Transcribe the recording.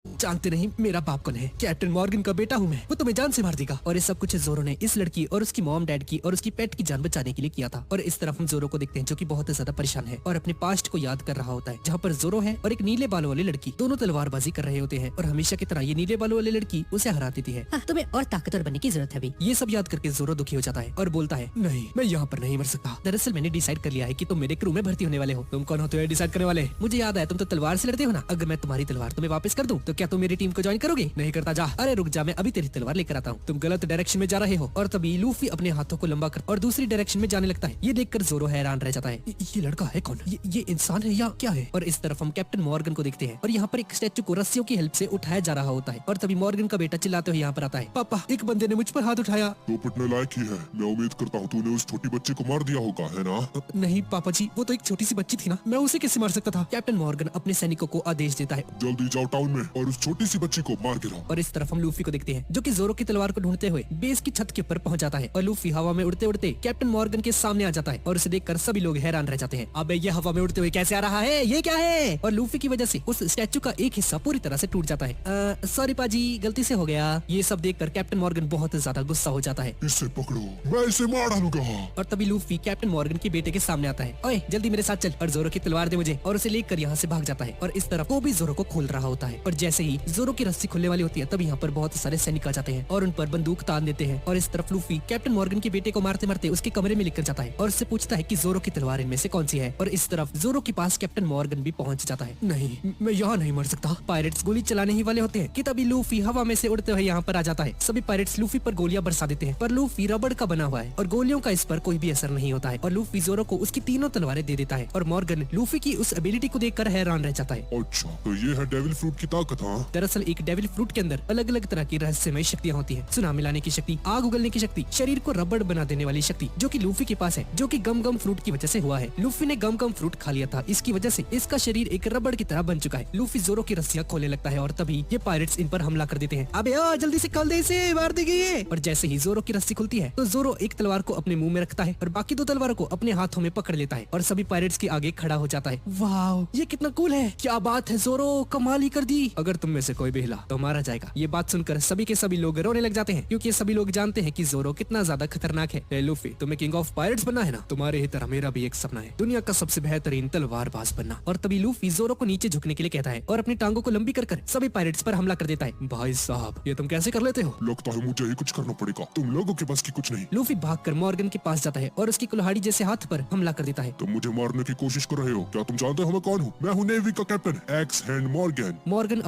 जानते नहीं मेरा बाप कौन है? कैप्टन मॉर्गन का बेटा हूँ मैं। वो तुम्हें जान से मार देगा। और ये सब कुछ जोरो ने इस लड़की और उसकी मॉम डैड की और उसकी पेट की जान बचाने के लिए किया था। और इस तरफ हम जोरो को देखते हैं जो कि बहुत ज्यादा परेशान है और अपने पास्ट को याद कर रहा होता है, जहाँ पर जोरो है और एक नीले बालों वाली लड़की दोनों तलवारबाजी कर रहे होते हैं। और हमेशा की तरह ये नीले बालों वाली लड़की उसे हरा देती है। तुम्हें और ताकतवर बनने की जरूरत है अभी। ये सब याद करके जोरो दुखी हो जाता है और बोलता है, नहीं मैं यहाँ पर नहीं मर सकता। दरअसल मैंने डिसाइड कर लिया है कि तुम मेरे क्रू में भर्ती होने वाले हो। तुम कौन होते हो डिसाइड करने वाले? मुझे याद है तुम तो तलवार से लड़ते हो ना। अगर मैं तुम्हारी तलवार तुम्हें वापस कर दूं तो क्या तुम मेरी टीम को ज्वाइन करोगे? नहीं करता जा। अरे रुक जा, मैं अभी तेरी तलवार लेकर आता हूँ। तुम गलत डायरेक्शन में जा रहे हो। और तभी लूफी अपने हाथों को लंबा कर और दूसरी डायरेक्शन में जाने लगता है। ये देखकर जोरो हैरान रह जाता है। ये लड़का है कौन? ये इंसान है या क्या है? और इस तरफ हम कैप्टन मॉर्गन को देखते हैं और यहाँ पर एक स्टैचू को रस्सियों की हेल्प से उठाया जा रहा होता है। और तभी मॉर्गन का बेटा चिल्लाते हुए यहाँ पर आता है, पापा एक बंदे ने मुझ पर हाथ उठाया। तो पिटने लायक ही है। मैं उम्मीद करता हूँ तूने उस छोटी बच्ची को मार दिया होगा, है ना? नहीं पापा जी, वो तो एक छोटी सी बच्ची थी ना, मैं उसे कैसे मार सकता था? कैप्टन मॉर्गन अपने सैनिकों को आदेश देता है, जल्दी जाओ टाउन में और उस छोटी सी बच्ची को मार गिराओ। और इस तरफ हम लूफी को देखते हैं जो कि जोरो की तलवार को ढूंढते हुए बेस की छत के ऊपर पहुंच जाता है। और लूफी हवा में उड़ते उड़ते कैप्टन मॉर्गन के सामने आ जाता है और उसे देखकर सभी लोग हैरान रह जाते हैं। अबे ये हवा में उड़ते हुए कैसे आ रहा है? ये क्या है? और लूफी की वजह से उस स्टैचू का एक हिस्सा पूरी तरह से टूट जाता है। सॉरी पाजी, गलती से हो गया। ये सब देखकर कैप्टन मॉर्गन बहुत ज्यादा गुस्सा हो जाता है। इसे पकड़ो, मैं इसे मार डालूंगा। और तभी लूफी कैप्टन मॉर्गन के बेटे के सामने आता है। ओए जल्दी मेरे साथ चल और जोरो की तलवार दे मुझे। और उसे लेकर यहाँ से भाग जाता है। और इस तरफ वो भी जोरो को खोल रहा होता है। और जैसे ही जोरो की रस्सी खुलने वाली होती है तब यहाँ पर बहुत सारे सैनिक आ जाते हैं और उन पर बंदूक तान देते हैं। और इस तरफ लूफी कैप्टन मॉर्गन के बेटे को मारते मारते उसके कमरे में लेकर जाता है और उससे पूछता है कि जोरो की तलवार इनमें से कौन सी है। और इस तरफ जोरो के पास कैप्टन मॉर्गन भी पहुंच जाता है। नहीं मैं यहाँ नहीं मर सकता। पायरेट्स गोली चलाने ही वाले होते हैं कि तभी लूफी हवा में से उड़ते हुए यहाँ पर आ जाता है। सभी पायरेट्स लूफी पर गोलियां बरसा देते हैं पर लूफी रबड़ का बना हुआ है और गोलियों का इस पर कोई भी असर नहीं होता है। और लूफी जोरो को उसकी तीनों तलवारें दे देता है और मॉर्गन लूफी की उस एबिलिटी को देखकर हैरान रह जाता है। अच्छा तो ये है डेविल फ्रूट की ताकत? हाँ, दरअसल एक डेविल फ्रूट के अंदर अलग अलग तरह की रहस्यमय शक्तियाँ होती हैं। सुनामी लाने की शक्ति, आग उगलने की शक्ति, शरीर को रबड़ बना देने वाली शक्ति, जो कि लूफी के पास है, जो कि गम गम फ्रूट की वजह से हुआ है। लूफी ने गम गम फ्रूट खा लिया था, इसकी वजह से इसका शरीर एक रबड़ की तरह बन चुका है। लूफी जोरो की रस्सियां खोलने लगता है और तभी ये पायरेट्स इन पर हमला कर देते हैं। अबे ओ जल्दी से खोल दे इसे, मार देंगे ये। और जैसे ही जोरो की रस्सी खुलती है तो जोरो एक तलवार को अपने मुंह में रखता है और बाकी दो तलवारों को अपने हाथों में पकड़ लेता है और सभी पायरेट्स के आगे खड़ा हो जाता है। वाह ये कितना कूल है, क्या बात है जोरो, कमाल ही कर दी। अगर तुम में से कोई भी हिला तो मारा जाएगा। ये बात सुनकर सभी के सभी लोग रोने लग जाते हैं क्योंकि सभी लोग जानते हैं कि जोरो कितना ज्यादा खतरनाक है। ए लूफी, तुम्हें किंग ऑफ पायरेट्स बनना है ना? तुम्हारे ही तरह मेरा भी एक सपना है, दुनिया का सबसे बेहतरीन तलवारबाज बनना। और तभी लूफी जोरो को नीचे झुकने के लिए कहता है और अपनी टांगों को लंबी कर सभी पायरेट्स पर हमला कर देता है। भाई साहब ये तुम कैसे कर लेते हो? लगता है मुझे ही कुछ करना पड़ेगा, तुम लोगों के पास की कुछ नहीं। लूफी भागकर मॉर्गन के पास जाता है और उसकी कुल्हाड़ी जैसे हाथ पर हमला कर देता है। तुम मुझे मारने की कोशिश कर रहे हो, क्या तुम जानते हो मैं कौन हूँ? मैं हूँ नेवी का captain x hand Morgan. Morgan